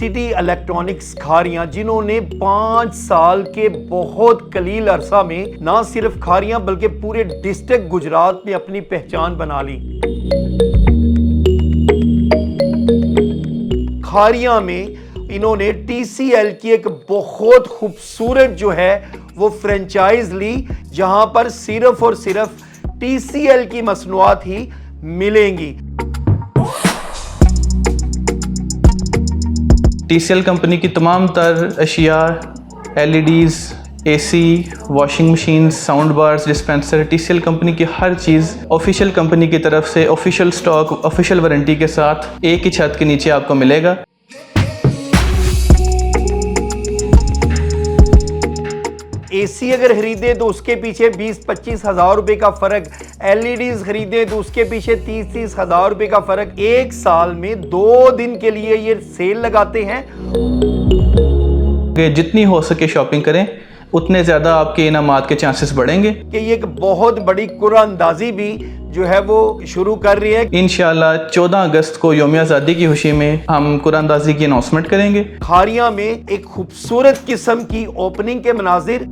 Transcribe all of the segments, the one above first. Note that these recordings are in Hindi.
सिटी इलेक्ट्रॉनिक्स खारियां, जिन्होंने 5 साल के बहुत कलील अरसा में ना सिर्फ खारियां बल्कि पूरे डिस्ट्रिक्ट गुजरात में अपनी पहचान बना ली। खारियां में इन्होंने TCL की एक बहुत खूबसूरत जो है वो फ्रेंचाइज ली, जहां पर सिर्फ और सिर्फ TCL की मसनूआत ही मिलेंगी। TCL कंपनी की तमाम तर अशिया, LEDs, AC, washing machine, sound bars, dispenser, TCL company की हर चीज़ ऑफिशियल कंपनी की तरफ से ऑफिशियल स्टॉक, ऑफिशियल वारंटी के साथ एक ही छत के नीचे आपको मिलेगा। AC अगर खरीदे तो उसके पीछे 20-25 हज़ार रुपए का फर्क, LEDs खरीदे तो उसके पीछे 30-30 हज़ार रुपए का फर्क। एक साल में 2 दिन के लिए ये सेल लगाते हैं। जितनी हो सके शॉपिंग करें, उतने ज़्यादा आपके इनामात के चांसेस बढ़ेंगे कि ये एक बहुत बड़ी कुरानंदाजी भी जो है वो शुरू कर रही है। इंशाल्लाह 14 अगस्त को यौम आज़ादी की खुशी में हम कुरानंदाजी की अनाउंसमेंट करेंगे। खारियां में एक खूबसूरत किस्म की ओपनिंग के मनाजिर।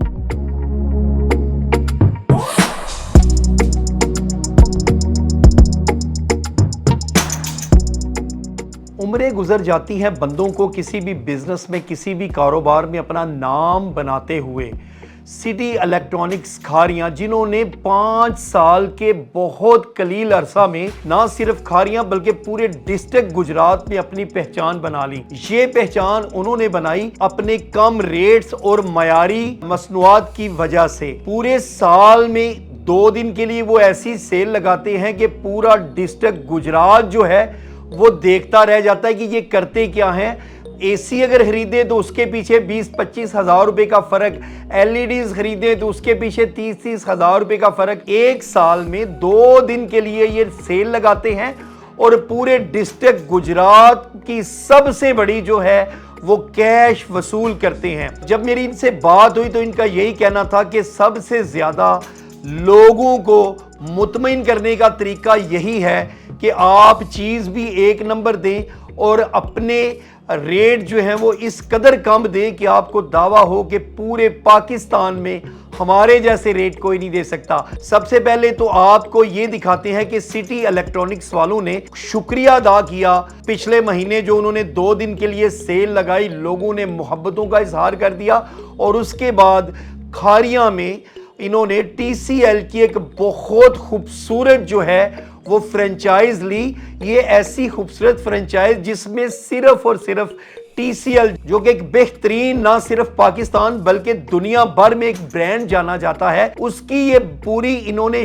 उम्रें गुजर जाती हैं बंदों को किसी भी बिजनेस में, किसी भी कारोबार में अपना नाम बनाते हुए। सिटी इलेक्ट्रॉनिक्स खारियां, जिन्होंने 5 साल के बहुत कलील अरसा में ना सिर्फ खारियां बल्कि पूरे डिस्ट्रिक्ट गुजरात में अपनी पहचान बना ली। ये पहचान उन्होंने बनाई अपने कम रेट्स और मयारी मसनूआत की वजह से। पूरे साल में 2 दिन के लिए वो ऐसी सेल लगाते हैं कि पूरा डिस्ट्रिक्ट गुजरात जो है वो देखता रह जाता है कि ये करते क्या हैं। AC अगर खरीदे तो उसके पीछे 20-25 हज़ार रुपए का फर्क, LEDs खरीदे तो उसके पीछे 30-30 हज़ार रुपए का फर्क। एक साल में 2 दिन के लिए ये सेल लगाते हैं और पूरे डिस्ट्रिक्ट गुजरात की सबसे बड़ी जो है वो कैश वसूल करते हैं। जब मेरी इनसे बात हुई तो इनका यही कहना था कि सबसे ज्यादा लोगों को मुतमईन करने का तरीका यही है कि आप चीज़ भी एक नंबर दें और अपने रेट जो है वो इस कदर कम दें कि आपको दावा हो कि पूरे पाकिस्तान में हमारे जैसे रेट कोई नहीं दे सकता। सबसे पहले तो आपको ये दिखाते हैं कि सिटी इलेक्ट्रॉनिक्स वालों ने शुक्रिया अदा किया। पिछले महीने जो उन्होंने 2 दिन के लिए सेल लगाई, लोगों ने मोहब्बतों का इजहार कर दिया और उसके बाद खारियां में इन्होंने TCL की एक बहुत खूबसूरत जो है वो फ्रेंचाइज ली। ये ऐसी खूबसूरत फ्रेंचाइज जिसमें सिर्फ और सिर्फ TCL, जो कि एक बेहतरीन ना सिर्फ पाकिस्तान बल्कि दुनिया भर में एक ब्रांड जाना जाता है, उसकी ये पूरी इन्होंने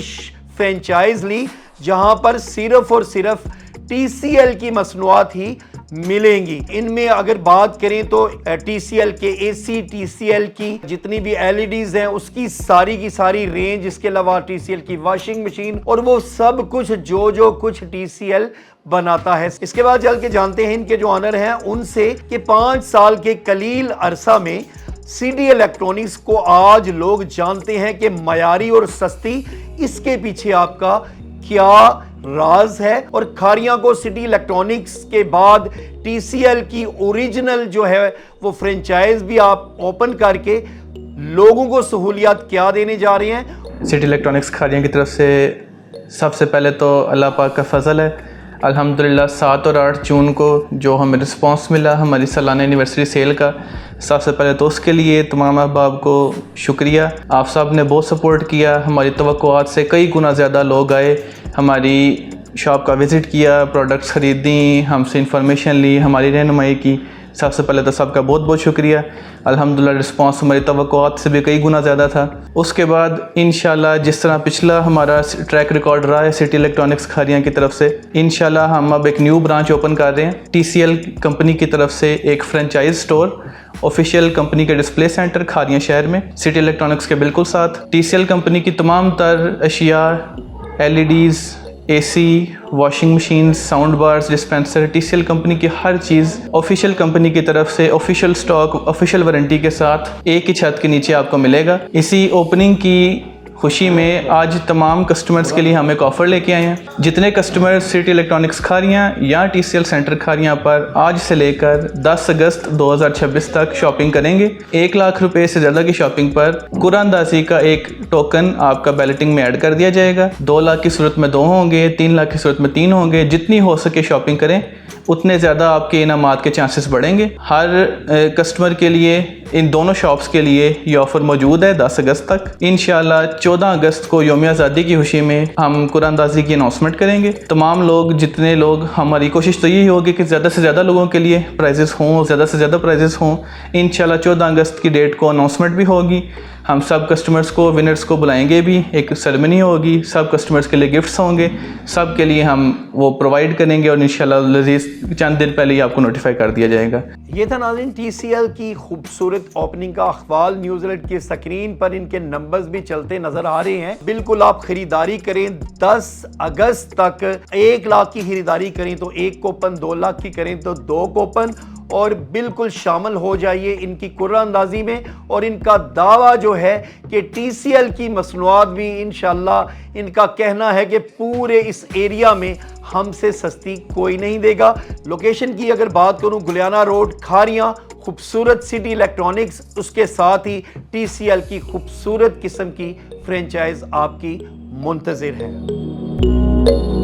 फ्रेंचाइज ली, जहां पर सिर्फ और सिर्फ TCL की मसनूआत ही मिलेंगी। इनमें अगर बात करें तो TCL के AC, TCL की जितनी भी LEDs हैं उसकी सारी की सारी रेंज, इसके अलावा TCL की वॉशिंग मशीन और वो सब कुछ जो कुछ TCL बनाता है। इसके बाद चल के जानते हैं इनके जो ऑनर हैं उनसे कि 5 साल के कलील अरसा में सिटी इलेक्ट्रॉनिक्स को आज लोग जानते हैं कि मयारी और सस्ती, इसके पीछे आपका क्या राज है। और खारियां को सिटी इलेक्ट्रॉनिक्स के बाद TCL की ओरिजिनल जो है वो फ्रेंचाइज भी आप ओपन करके लोगों को सहूलियत क्या देने जा रहे हैं। सिटी इलेक्ट्रॉनिक्स खारियां की तरफ से सबसे पहले तो अल्लाह पाक का फजल है, अल्हम्दुलिल्लाह 7 और 8 जून को जो हमें रिस्पांस मिला हमारी सालाना एनिवर्सरी सेल का, सबसे पहले तो उसके लिए तमाम अहबाब को शुक्रिया। आप सब ने बहुत सपोर्ट किया, हमारी तवक्कुआत से कई गुना ज़्यादा लोग आए, हमारी शॉप का विज़िट किया, प्रोडक्ट्स ख़रीदी, हमसे इंफॉर्मेशन ली, हमारी रहनुमाई की। सबसे पहले तो सबका बहुत बहुत शुक्रिया। अल्हम्दुलिल्लाह रिस्पांस हमारी तवक्कुआत से भी कई गुना ज़्यादा था। उसके बाद इंशाल्लाह जिस तरह पिछला हमारा ट्रैक रिकॉर्ड रहा है सिटी इलेक्ट्रॉनिक्स खारियां की तरफ से, इंशाल्लाह हम अब एक न्यू ब्रांच ओपन कर रहे हैं। TCL कंपनी की तरफ से एक फ्रेंचाइज स्टोर, ऑफिशियल कंपनी के डिस्प्ले सेंटर खारियां शहर में, सिटी इलेक्ट्रॉनिक्स के बिल्कुल साथ। TCL कंपनी की तमाम तर अशिया, LEDs, AC, washing machine, sound bars, dispenser, TCL company की हर चीज़ ऑफिशियल कंपनी की तरफ से ऑफिशियल स्टॉक, ऑफिशियल वारंटी के साथ एक ही छत के नीचे आपको मिलेगा। इसी ओपनिंग की खुशी में आज तमाम कस्टमर्स के लिए हम एक ऑफ़र लेके आए हैं। जितने कस्टमर सिटी इलेक्ट्रॉनिक्स खारियाँ या TCL सेंटर खारियाँ पर आज से लेकर 10 अगस्त 2026 तक शॉपिंग करेंगे, 1 लाख रुपए से ज़्यादा की शॉपिंग पर कुरानदाजी का एक टोकन आपका बैलेटिंग में ऐड कर दिया जाएगा। 2 लाख की सूरत में 2 होंगे, 3 लाख की सूरत में 3 होंगे। जितनी हो सके शॉपिंग करें, उतने ज़्यादा आपके इनामात के चांसेस बढ़ेंगे। हर कस्टमर के लिए इन दोनों शॉप्स के लिए ये ऑफ़र मौजूद है 10 अगस्त तक। इंशाल्लाह 14 अगस्त को यौम आज़ादी की खुशी में हम कुरानदाजी की अनाउंसमेंट करेंगे। तमाम लोग, जितने लोग, हमारी कोशिश तो यही होगी कि ज़्यादा से ज़्यादा लोगों के लिए प्राइजेस हों, ज़्यादा से ज़्यादा प्राइजेस हों। इंशाल्लाह 14 अगस्त की डेट को अनाउंसमेंट भी होगी। हम सब कस्टमर्स को, विनर्स को बुलाएंगे भी, एक सेरेमनी होगी, सब कस्टमर्स के लिए गिफ्ट्स होंगे, सब के लिए हम वो प्रोवाइड करेंगे और इंशाल्लाह लजीज चंद दिन पहले ही आपको नोटिफाई कर दिया जाएगा। ये था नाज़रीन TCL की खूबसूरत ओपनिंग का अखबार। न्यूज़ीलैंड की स्क्रीन पर इनके नंबर्स भी चलते नजर आ रहे हैं। बिल्कुल आप खरीदारी करें, 10 अगस्त तक 1 लाख की खरीदारी करें तो 1 कूपन, 2 लाख की करें तो 2 कूपन, और बिल्कुल शामिल हो जाइए इनकी कुरानदाजी में। और इनका दावा जो है कि TCL की मसनूआत भी इंशाल्लाह, इनका कहना है कि पूरे इस एरिया में हमसे सस्ती कोई नहीं देगा। लोकेशन की अगर बात करूं, गुलियाना रोड, खारियां, खूबसूरत सिटी इलेक्ट्रॉनिक्स, उसके साथ ही TCL की खूबसूरत किस्म की फ्रेंचाइज आपकी मुंतज़िर है।